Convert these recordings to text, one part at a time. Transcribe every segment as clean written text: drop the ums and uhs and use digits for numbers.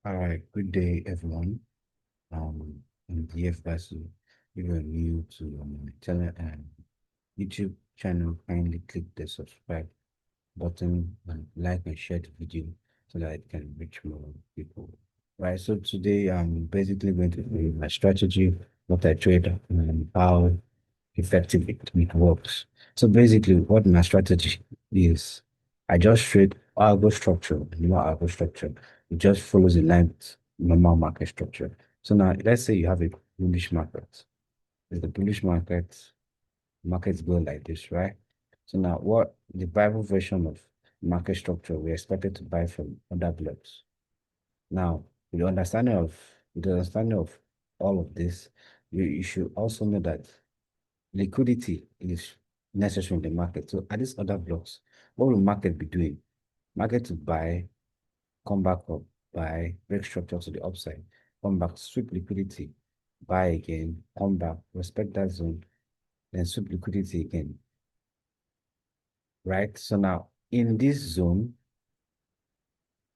All right, good day, everyone. I'm DF Basy. If you're new to my channel and YouTube channel, kindly click the subscribe button and like and share the video so that it can reach more people. Right, so today I'm basically going to be my strategy, what I trade, and how effective it works. So basically, what my strategy is, I just trade algo structure, algo structure. It just follows the line with normal market structure. So now, let's say you have a bullish market. If the bullish markets go like this, right? So now, what the Bible version of market structure we expected to buy from other blocks. Now, with the understanding of all of this, you should also know that liquidity is necessary in the market. So at these other blocks, what will market be doing? Market to buy, come back up, buy, break structure to the upside, come back, sweep liquidity, buy again, come back, respect that zone, then sweep liquidity again, right? So now in this zone,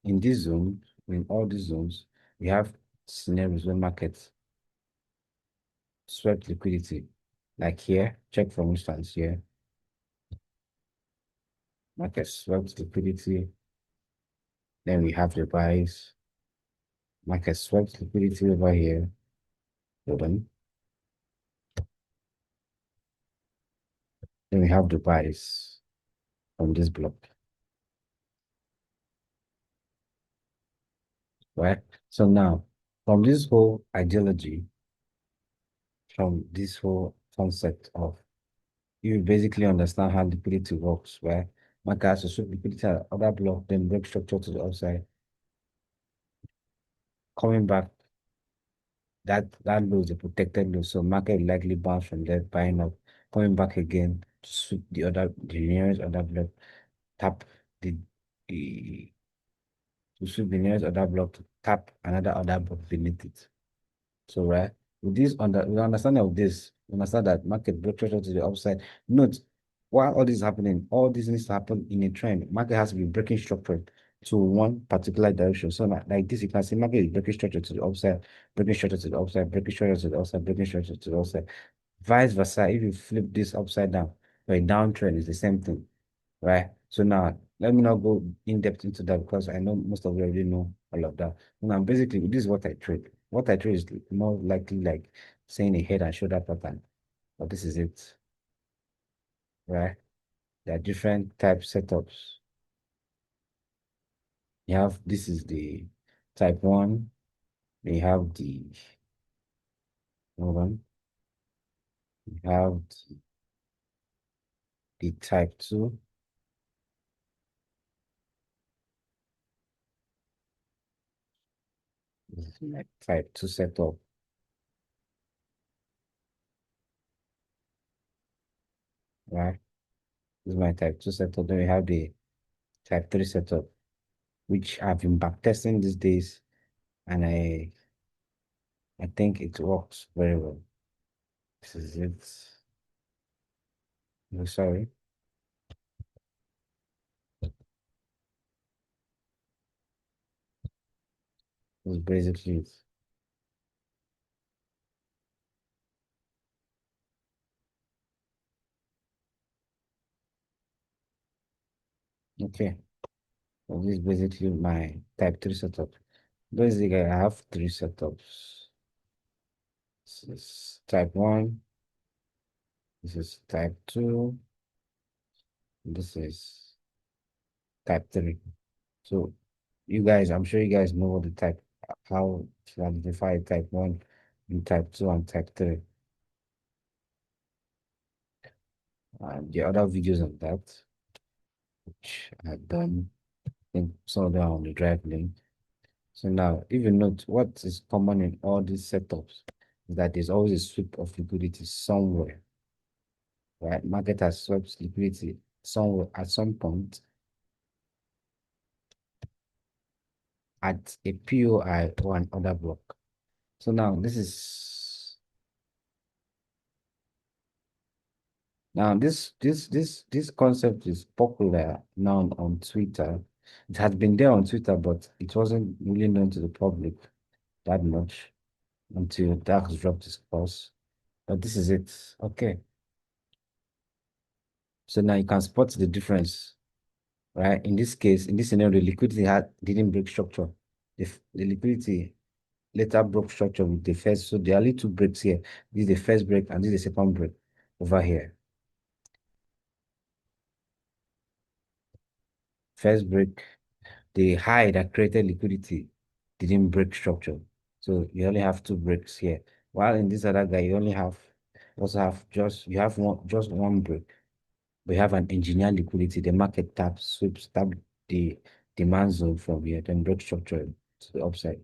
in all these zones, we have scenarios where markets swept liquidity. Like here, check for instance here, market swept liquidity, then we have the buys, market swept liquidity over here. Hold on. Then we have the buys from this block, right? So now, from this whole ideology, from this whole concept of you basically understand how liquidity works, right? Market has to sweep liquidity at other block, then break structure to the upside, coming back. That low is a protected low, so market will likely bounce from there, buying up, coming back again to sweep the nearest other block, tap the, the to sweep the nearest other block to tap another other block beneath it. So right with understanding of this, we understand that market break pressure to the upside. Note while all this is happening, all this needs to happen in a trend. Market has to be breaking structure to one particular direction. So like this, you can see market is breaking structure to the upside, breaking structure to the upside, breaking structure to the upside, breaking structure to the upside. Vice versa, if you flip this upside down, or a downtrend is the same thing, right? So now let me not go in depth into that because I know most of you already know all of that. Now basically this is what I trade. What I trade is more likely like saying a head and shoulder pattern, but this is it, right? There are different type setups. You have this is the type one. We have the hold on. We have the type two. This is my type two setup, right? This is my type two setup. Then we have the type three setup, which I've been back testing these days, and I think it works very well. This is it. No, sorry. This is basically it. Okay. So this is basically my type 3 setup. Basically, I have three setups. This is type 1, this is type 2, this is type 3. So you guys, I'm sure you guys know what the type, how to identify type 1 and type 2 and type 3. And the other videos on that, which I've done, I think some of them are on the drive link. So now, if you note what is common in all these setups is that there's always a sweep of liquidity somewhere, right? Market has swept liquidity somewhere at some point at a POI or an order block. So now this concept is popular now on Twitter. It had been there on Twitter, but it wasn't really known to the public that much until Dax dropped his course. But this is it. Okay. So now you can spot the difference, right? In this case, in this scenario, the liquidity didn't break structure. The liquidity later broke structure with the first. So there are only two breaks here. This is the first break and this is the second break over here. First break, the high that created liquidity didn't break structure. So you only have two breaks here. While in this other guy, you only have also have you have just one break. We have an engineered liquidity. The market sweeps, tap the demand zone from here, then break structure to the upside.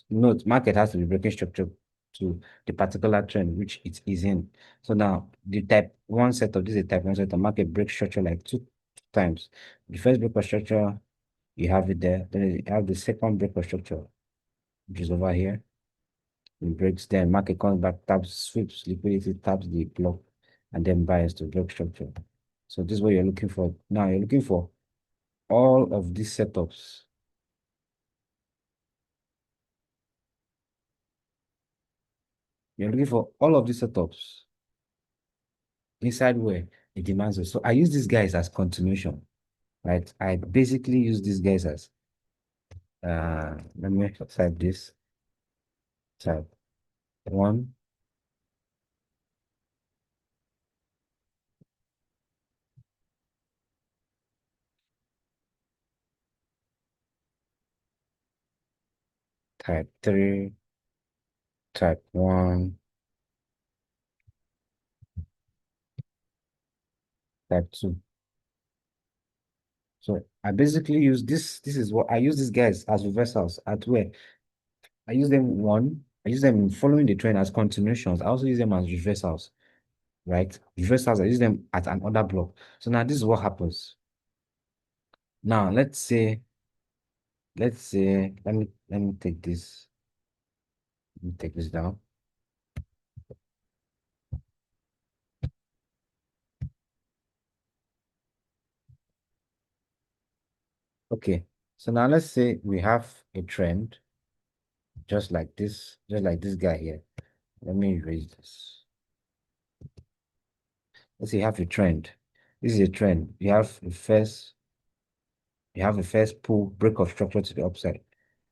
Note, market has to be breaking structure to the particular trend which it is in. So now the type one setup, this is a type one setup, market breaks structure like two times. The first break of structure, you have it there. Then you have the second break of structure, which is over here. It breaks, then market comes back, taps, sweeps liquidity, taps the block, and then buys to break structure. So this is what you're looking for. Now you're looking for all of these setups. You're looking for all of these setups inside where it demands it. So I use these guys as continuation, right? I basically use these guys as let me type this, type one, type three, type one, type two. So I basically use this is what I use these guys as reversals at where I use them one, I use them in following the trend as continuations. I also use them as reversals, right? Reversals, I use them at an order block. So now this is what happens. Now let's say, let me take this, let me take this down. Okay. So now let's say we have a trend just like this guy here. Let me erase this. Let's say you have a trend. This is a trend. You have a first pull break of structure to the upside.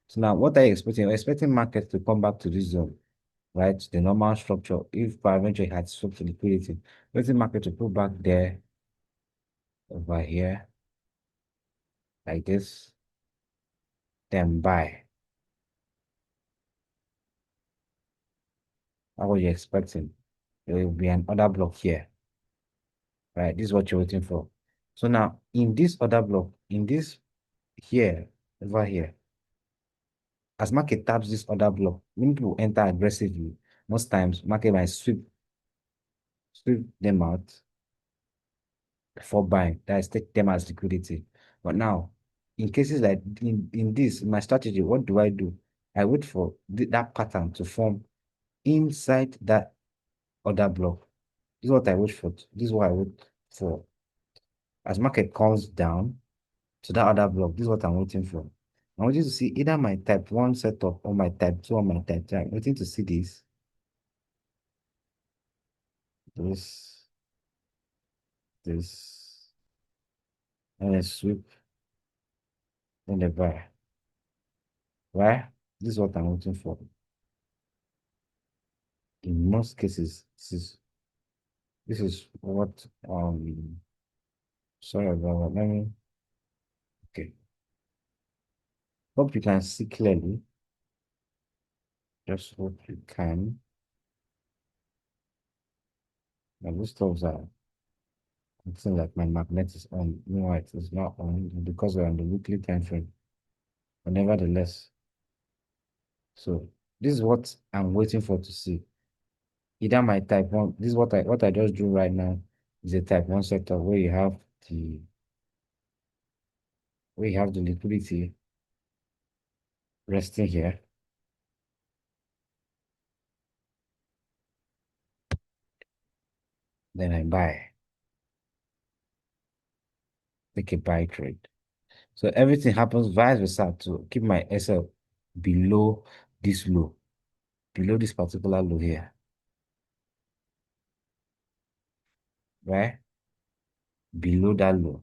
So now what are you expecting? You're expecting market to come back to this zone, right? The normal structure, if peradventure it had swept to liquidity, expecting market to pull back there over here like this, then buy. That's what you're expecting. There will be an order block here, right? This is what you're waiting for. So now in this order block, in this here, over here, as market taps this order block, when people enter aggressively, most times market might sweep them out for buying. That is take them as liquidity. But now, in cases like in this, my strategy, what do I do? I wait for that pattern to form inside that order block. This is what I wait for. This is what I wait for. As market comes down to that other block, this is what I'm waiting for. I'm waiting to see either my type 1 setup or my type 2 or my type 3. I'm waiting to see this, this, and then sweep, then the buy. Right? This is what I'm waiting for. In most cases, this is what sorry about that. Let me okay. Hope you can see clearly. Just hope you can. And these stuffs are acting like my magnet is on. No, it is not on because we're on the weekly time frame. But nevertheless, so this is what I'm waiting for to see. Either my type one, this is what I just drew right now is a type one sector the where you have the liquidity resting here. Then I buy, make a buy trade. So everything happens vice versa to keep my SL below this low, below this particular low here, right? Below that low.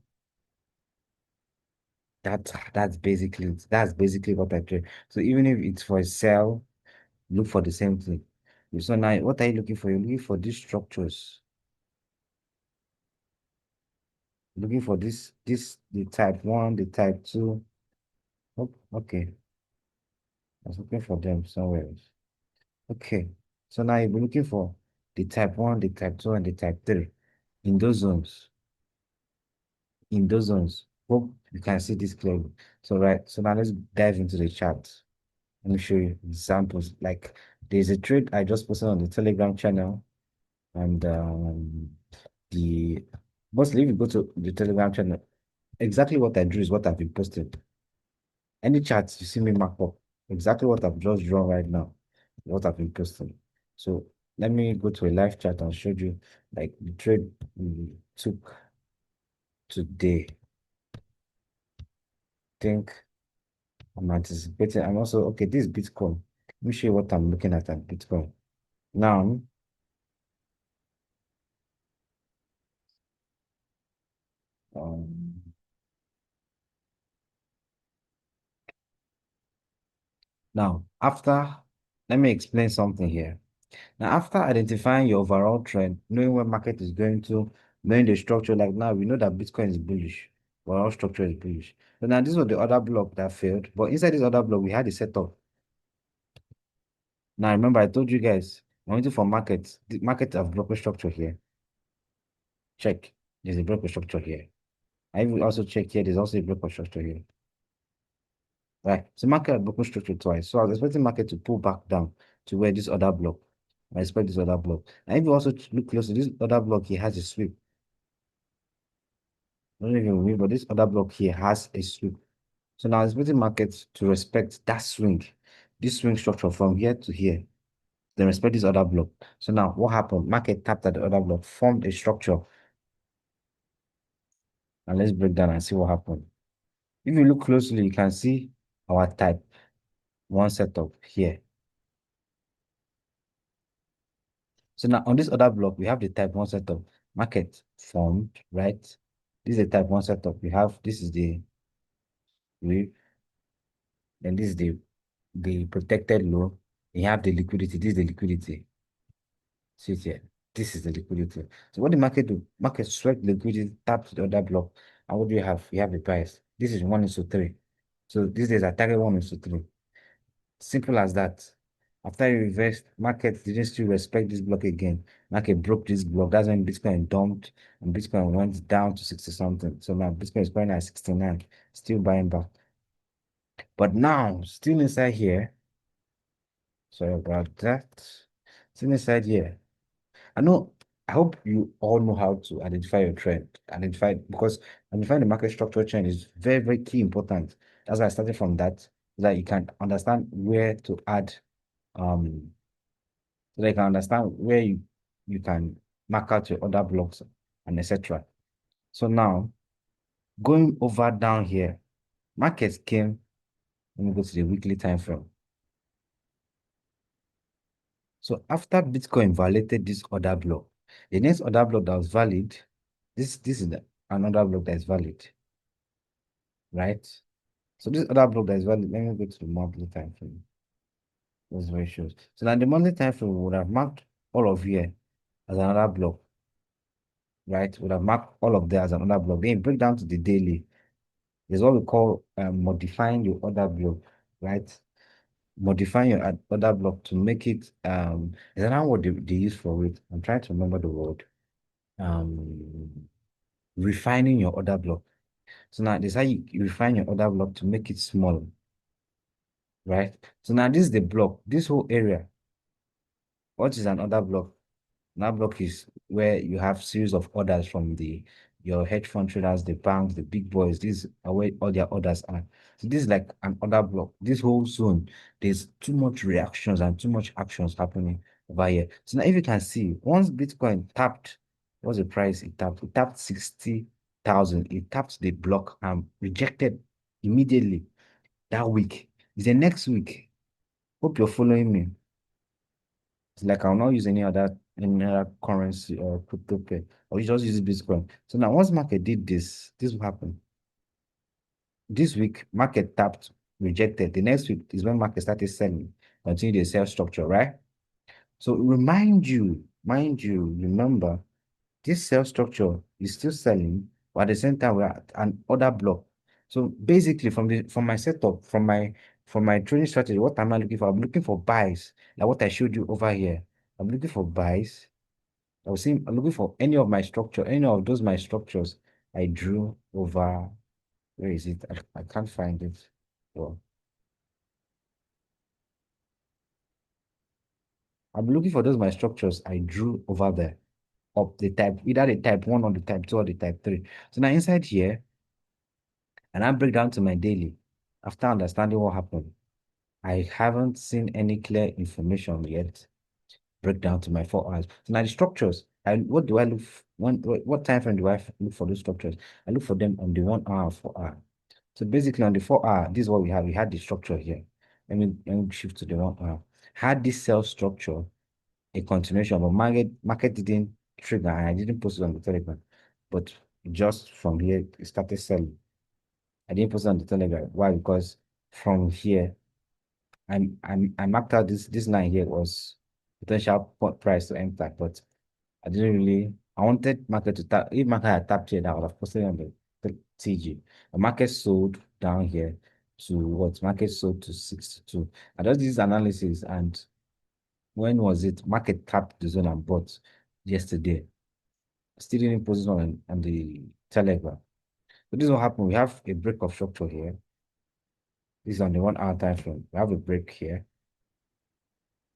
That's basically what I trade. So even if it's for a sell, look for the same thing. So now what are you looking for? You're looking for these structures. Looking for the type one, the type two. Oh, okay. I was looking for them somewhere else. Okay. So now you'll be looking for the type one, the type two, and the type three in those zones. In those zones. Hope you can see this clearly. So right. So now let's dive into the chart. Let me show you examples. Like there's a trade I just posted on the Telegram channel, and the mostly if you go to the Telegram channel, exactly what I drew is what I've been posting. Any charts you see me mark up, exactly what I've just drawn right now, what I've been posting. So let me go to a live chat and show you like the trade we took today. Think I'm anticipating. I'm also okay. This is Bitcoin. Let me show you what I'm looking at Bitcoin. Now, um, now after let me explain something here. Now, after identifying your overall trend, knowing where market is going to, knowing the structure, like now we know that Bitcoin is bullish. Overall structure is bullish. So now this was the other block that failed. But inside this other block, we had a setup. Now remember, I told you guys, I'm waiting for markets. The market have broken structure here. Check. There's a broken structure here. I will also check here. There's also a broken structure here. Right. So market had broken structure twice. So I was expecting market to pull back down to where this other block. I expect this other block. And if you also look closely, this other block here has a sweep. I don't know if you remember, but this other block here has a sweep. So now it's expecting markets to respect that swing, this swing structure from here to here. They respect this other block. So now what happened? Market tapped at the other block, formed a structure. And let's break down and see what happened. If you look closely, you can see our type one setup here. So now on this other block, we have the type one setup. Market formed, right? This is the type one setup. We have this is the wave, then this is the protected low. You have the liquidity. This is the liquidity. See it here. This is the liquidity. So what the market do? Market swept liquidity, taps the other block. And what do you have? You have the price. This is 1:3. So these days I target 1:3. Simple as that. After you reversed, market didn't still respect this block again. Market broke this block. That's when Bitcoin dumped and Bitcoin went down to 60 something. So now Bitcoin is buying at 69, still buying back. But now, still inside here. Sorry about that. Still inside here. I know, I hope you all know how to identify your trend, identify because identifying the market structure trend is very, very key important. That's why I started from that, so that you can understand where to add, um, so that you can understand where you can mark out your other blocks and etc. So now going over down here, markets came, let me go to the weekly time frame. So after Bitcoin validated this other block, the next other block that was valid, this is another block that is valid, right? So this other block that is valid, let me go to the monthly time frame. Those ratios. So now the monthly time frame would have marked all of here as another block, right? Would have marked all of there as another block. Then you break down to the daily. There's what we call modifying your other block, right? Modifying your other block to make it is another word they use for it. I'm trying to remember the word. Um Refining your order block. So now this is how you refine your order block to make it smaller, right? So now this is the block, this whole area. What is an order block? An order block is where you have series of orders from your hedge fund traders, the banks, the big boys. These are where all their orders are. So this is like an order block. This whole zone, there's too much reactions and too much actions happening over here. So now if you can see, once Bitcoin tapped, what's the price it tapped? It tapped 60,000. It tapped the block and rejected immediately that week. It's the next week. Hope you're following me. It's like I'll not use any other currency or crypto pay. Or you just use Bitcoin. So now once market did this, this will happen. This week, market tapped, rejected. The next week is when market started selling, continue the sell structure, right? So mind you, remember this sell structure is still selling, but at the same time, we're at an order block. So basically, from my setup, from my trading strategy, what am I looking for? I'm looking for buys, like what I showed you over here. I'm looking for buys. I'm looking for any of my structure, any of those my structures I drew over. Where is it? I can't find it. Well, I'm looking for those my structures I drew over there. Of the type, either the type 1 or the type 2 or the type 3. So now inside here, and I break down to my daily. After understanding what happened, I haven't seen any clear information yet. Break down to my 4 hours. So now the structures, what do I look what time frame do I look for those structures? I look for them on the 1 hour, 4 hour. So basically on the 4 hour, this is what we have. We had the structure here. Let me shift to the 1 hour. Had this cell structure a continuation, but market didn't trigger, and I didn't post it on the Telegram. But just from here, it started selling. I didn't post it on the Telegram. Why? Because from here, I marked out this line here was potential price to enter, but I didn't really. I wanted market to tap. If market had tapped here, I would have posted on the TG. The market sold down here to what? Market sold to 62. I just did this analysis, and when was it? Market tapped the zone and bought yesterday. Still didn't post it on the Telegram. So this is what happened. We have a break of structure here. This is on the 1 hour time frame. We have a break here.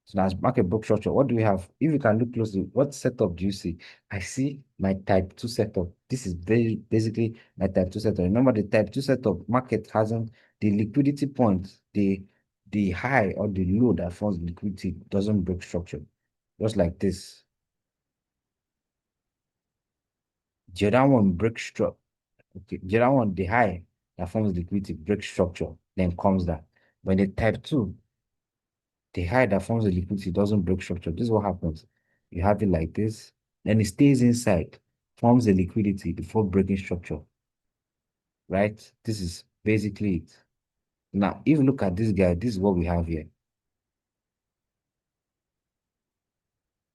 So now as market book structure, what do we have? If you can look closely, what setup do you see? I see my type 2 setup. This is very basically my type 2 setup. Remember the type 2 setup, market hasn't the liquidity point, the high or the low that forms liquidity doesn't break structure. Just like this. The other one breaks structure. Okay, the other one, the high that forms liquidity breaks structure, then comes down. When the type 2, the high that forms the liquidity doesn't break structure. This is what happens. You have it like this, then it stays inside, forms the liquidity before breaking structure, right? This is basically it. Now, if you look at this guy, this is what we have here.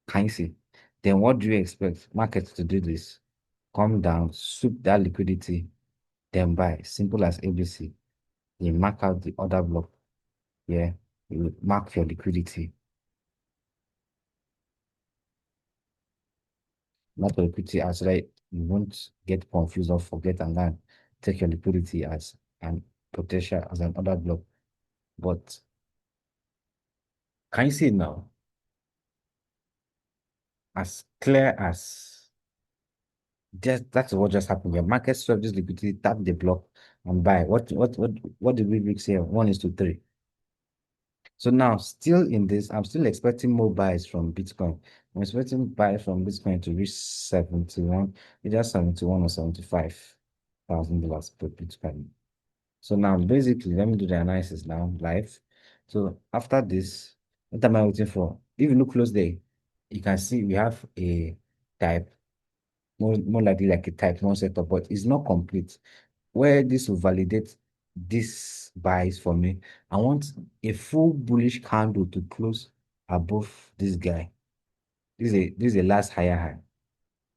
Can you see? Then what do you expect markets to do this? Come down, sweep that liquidity, then buy. Simple as ABC. You mark out the order block. Yeah, you mark your liquidity. Not your liquidity as right. You won't get confused or forget and then take your liquidity as an potential as an order block. But can you see it now? As clear as just that's what just happened. Your market swept this liquidity, tap the block and buy. What did we reach here? 1:3. So now, still in this, I'm still expecting more buys from Bitcoin. I'm expecting buys from Bitcoin to reach 71, either 71 or $75,000 per Bitcoin. So now, basically, let me do the analysis now live. So after this, what am I waiting for? If you look close there, you can see we have a type, more likely like a type 1 setup, but it's not complete. Where this will validate this buys for me, I want a full bullish candle to close above this guy. This is a last higher high.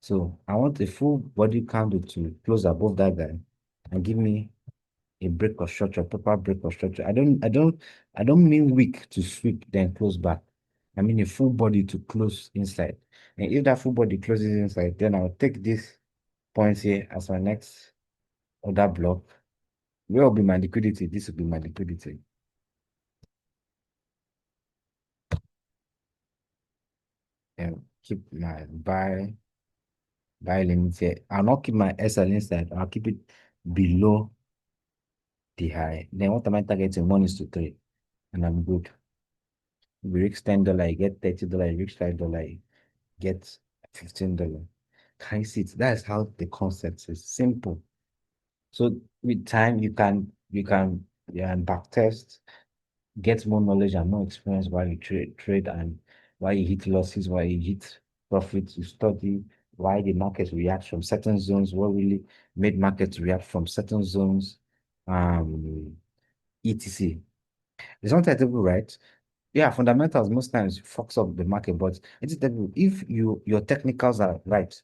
So I want a full body candle to close above that guy and give me a break of structure, proper break of structure. I don't mean weak to sweep then close back. I mean a full body to close inside. And if that full body closes inside, then I'll take this point here as my next order block. Where will be my liquidity? This will be my liquidity. And keep my buy limit here. I'll not keep my SL inside. I'll keep it below the high. Then what am I targeting? 1:3. And I'm good. We reach $10, I get $30, reach $5, I get $15. Can you see it? That's how the concept is simple. So with time, you can You can, yeah, back test, get more knowledge and more experience while you trade and why you hit losses, why you hit profits. You study why the market reacts from certain zones, what really made markets react from certain zones, um, etc. It's not terrible, right? Yeah, fundamentals most times fucks up the market, but it's terrible. If your technicals are right,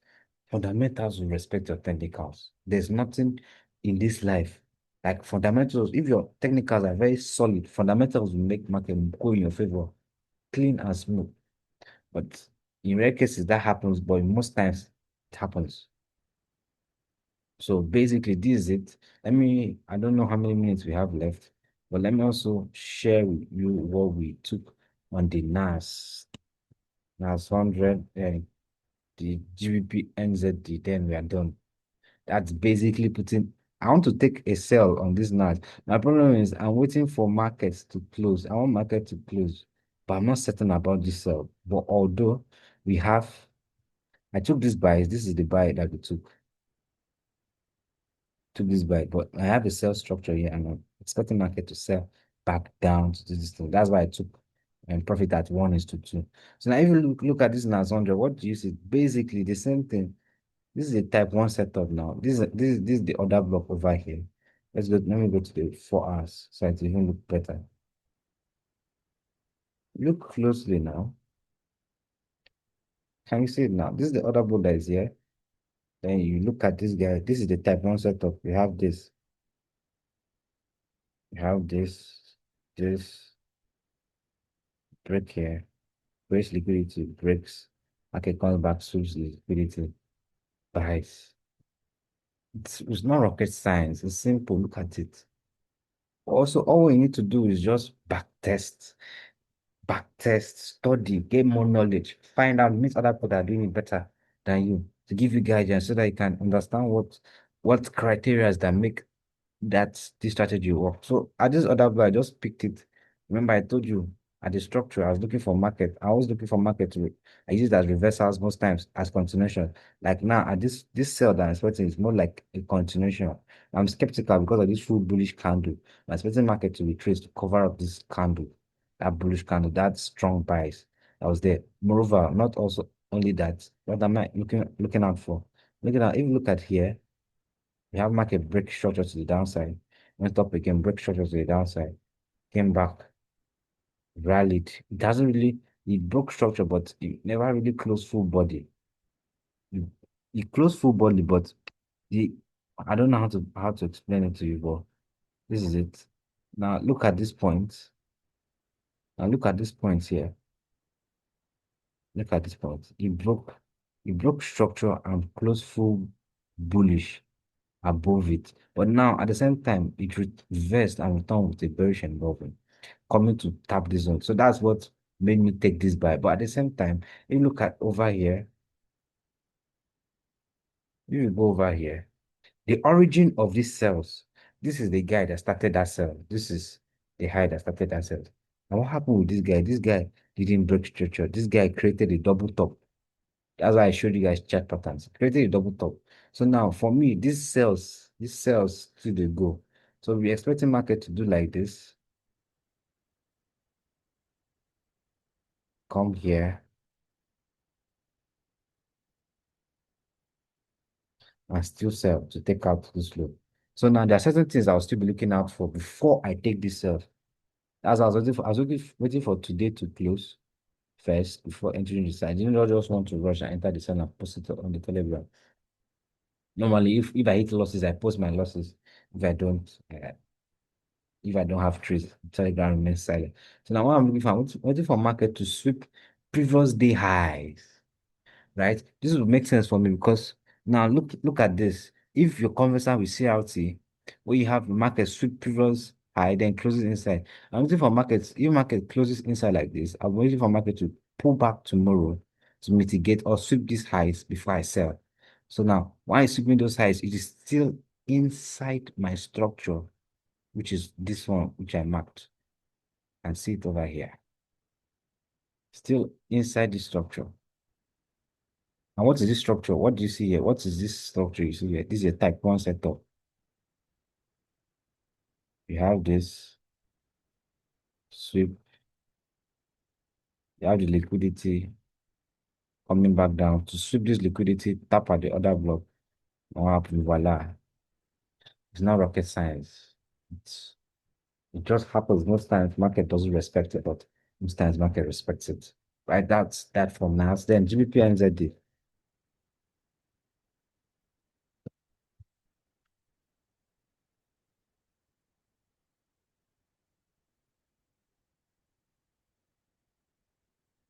fundamentals will respect your technicals. There's nothing in this life like fundamentals. If your technicals are very solid, fundamentals will make market go in your favor, clean and smooth. But in rare cases that happens, but in most times it happens. So basically, this is it. I don't know how many minutes we have left, but let me also share with you what we took on the NAS 100 and the GBP NZD, then we are done. That's basically putting, I want to take a sell on this NAS. My problem is I'm waiting for markets to close. I want market to close, but I'm not certain about this sell. But although we have, I took this buy, this is the buy that we took this buy, but I have a sell structure here and I'm expecting market to sell back down to this thing. That's why I took and profit at 1:2. So now if you look at this NAS 100, what do you see? Basically the same thing. This is a type 1 setup now. This is the other block over here. Let me go to the 4 hours so it even look better. Look closely now. Can you see it now? This is the other block that is here. Then you look at this guy. This is the type 1 setup. We have this. We have this break here. Breaks liquidity, breaks. Market comes back, switch liquidity, buys. It's not rocket science. It's simple. Look at it. Also, all we need to do is just backtest, study, get more knowledge, find out, meet other people that are doing it better than you to give you guidance so that you can understand what criteria that make that this strategy work. So at this other block, I just picked it. Remember, I told you at the structure, I was looking for market. I was looking for market to I use it as reversals most times as continuation. Like now, at this sell that I'm expecting is more like a continuation. I'm skeptical because of this full bullish candle. I'm expecting market to retrace to cover up this candle, that bullish candle, that strong bias that was there. Moreover, not also only that, what am I looking out for? Looking at if you look at here. We have market break structure to the downside. Went up again, break structure to the downside. Came back, rallied. It doesn't really, it broke structure, but it never really closed full body. It, it closed full body, but the I don't know how to explain it to you, but this is it. Now look at this point. Now look at this point here. Look at this point. It broke structure and closed full bullish above it. But now at the same time, it reversed and returned with a bearish engulfing, coming to tap this zone. So that's what made me take this buy. But at the same time, if you look at over here, if you go over here, the origin of these cells, this is the guy that started that cell. This is the high that started that cell. And what happened with this guy? This guy didn't break structure. This guy created a double top. That's why I showed you guys chart patterns. Created a double top. So now for me, these cells still they go. So we're expecting market to do like this. Come here and still sell to take out this low. So now there are certain things I'll still be looking out for before I take this sell. As I was waiting for, waiting for today to close first before entering the sell. I didn't just want to rush and enter the sell and post it on the Telegram. Normally, if I hit losses, I post my losses. If I don't, if I don't have trades, Telegram remains silent. So now what I'm looking for, I'm waiting for market to sweep previous day highs, right? This will make sense for me because now look at this. If you're conversant with CRT, where you have the market sweep previous high, then closes inside. I'm waiting for markets. If market closes inside like this, I'm waiting for market to pull back tomorrow to mitigate or sweep these highs before I sell. So now, why is sweeping those highs? It is still inside my structure, which is this one, which I marked, and see it over here. Still inside the structure. And what is this structure? What do you see here? What is this structure you see here? This is a type 1 setup. You have this sweep, you have the liquidity coming back down to sweep this liquidity, tap at the other block. What happens? Voila. It's not rocket science. It's, it just happens. Most times market doesn't respect it, but most times market respects it. Right? That's that for NAS. Then GBP and ZD.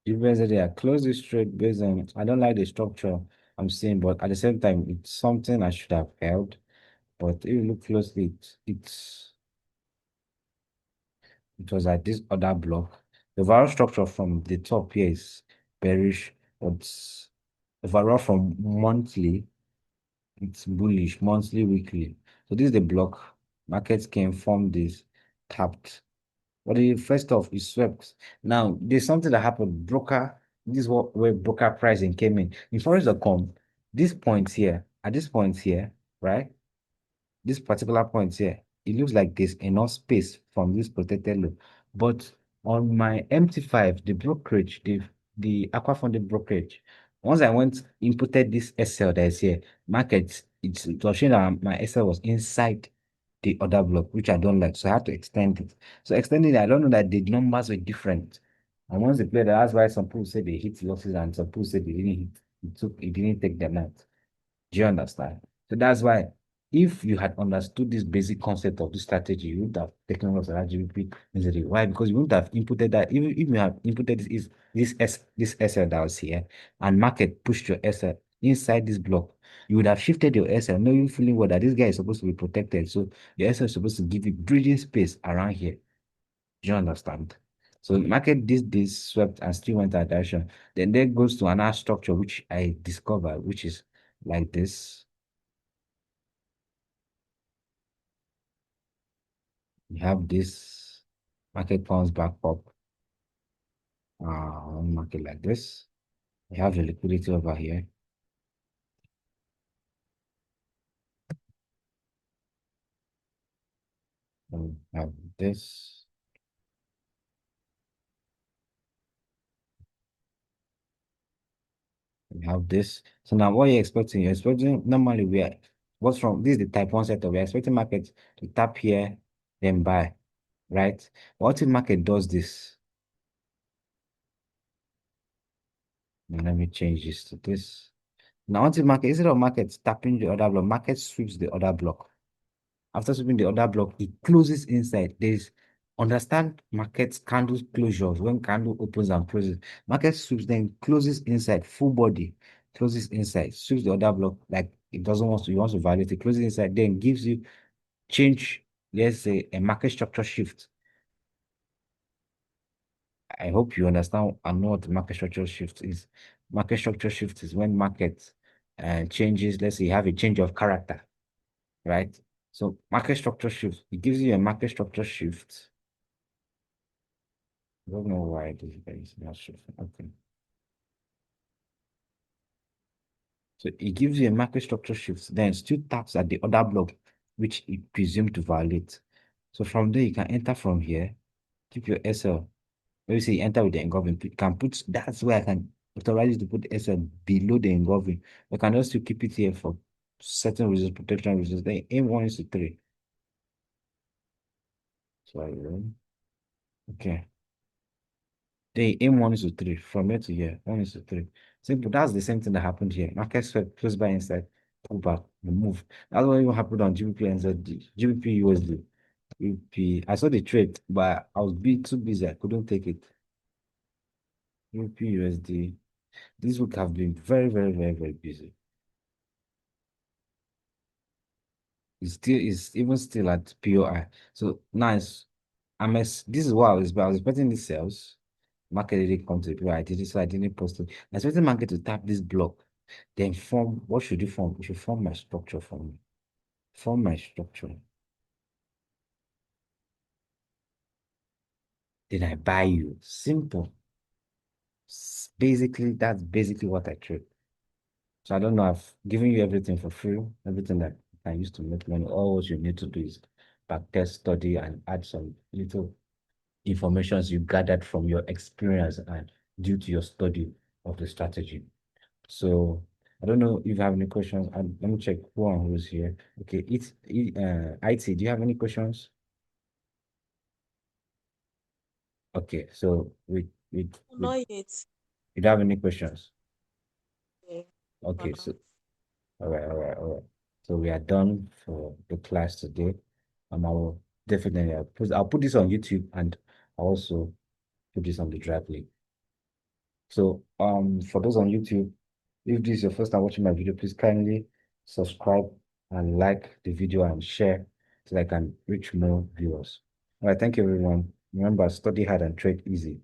GBP and ZD, I close this trade based on I don't like the structure I'm seeing, but at the same time, it's something I should have held. But if you look closely, it was like this other block. The overall structure from the top here is bearish, but overall from monthly, it's bullish, monthly, weekly. So this is the block. Markets can form this, tapped. But the first off is swept. Now, there's something that happened. Broker, this is what where broker pricing came in. In Forex.com, this point here, at this point here, right? This particular point here, it looks like there's enough space from this protected low. But on my MT5, the brokerage, the aqua funded brokerage, once I went inputted this SL that is here, market, it was showing that my SL was inside the other block, which I don't like. So I had to extend it. So extending it, I don't know that the numbers were different. And once they played, that's why some people say they hit losses and some people say they didn't hit. It didn't take them out. Do you understand? So that's why if you had understood this basic concept of this strategy, you would have taken loss at GBP easily. Why? Because you would have inputted that, even if you have inputted this SL that was here and market pushed your SL inside this block, you would have shifted your SL, knowing feeling well that this guy is supposed to be protected. So your SL is supposed to give you breathing space around here. Do you understand? So the market did this, swept and still went that direction. Then there goes to another structure which I discovered, which is like this. You have this market comes back up, market like this. You have the liquidity over here. You have this. You have this. So now what you're expecting? You're expecting normally we are what's from this is the type one setup. We're expecting market to tap here, then buy, right? What if market does this? Now let me change this to this. Now, what if market instead of market tapping the other block, market sweeps the other block. After sweeping the other block, it closes inside. There's understand market candle closures when candle opens and closes. Market sweeps, then closes inside, full body, closes inside, sweeps the other block like it doesn't want to, you want to violate it, closes inside, then gives you change, let's say a market structure shift. I hope you understand and know what the market structure shift is. Market structure shift is when market changes, let's say you have a change of character, right? So market structure shift, it gives you a market structure shift. I don't know why this guy is not shifting. Okay. So it gives you a market structure shift, then still taps at the other block, which it presumed to violate. So from there, you can enter from here, keep your SL. Maybe say you enter with the engulfing, you can put, that's where I can authorize you to put SL below the engulfing. You can just still keep it here for certain reasons, protection reasons. Then aim 1:3. Sorry, okay. They aim 1:3 from here to here, 1:3. Simple. That's the same thing that happened here. Market swept, close by inside, pull back, move. That's what even happened on GBP and ZD, GBP USD. GBP. I saw the trade, but I was too busy. I couldn't take it. GBP USD. This week have been very, very, very, very busy. It's even still at POI. So nice. This is what I was expecting these sales. Market didn't come to the POI. I did it, so I didn't post it. I expected market to tap this block. Then form, what should you form? You should form my structure for me. Form my structure. Then I buy you. Simple. Basically, that's basically what I trade. So I don't know, I've given you everything for free, everything that I used to make money. All what you need to do is backtest study and add some little informations you gathered from your experience and due to your study of the strategy. So I don't know if you have any questions. And let me check who's here. Okay, IT. Do you have any questions? Okay, so Not yet. you don't have any questions. Yeah, for Okay, now. so all right. So we are done for the class today. I will definitely I'll put this on YouTube and I'll also put this on the drive link. So for those on YouTube, if this is your first time watching my video, please kindly subscribe and like the video and share so that I can reach more viewers. All right, thank you everyone. Remember, study hard and trade easy.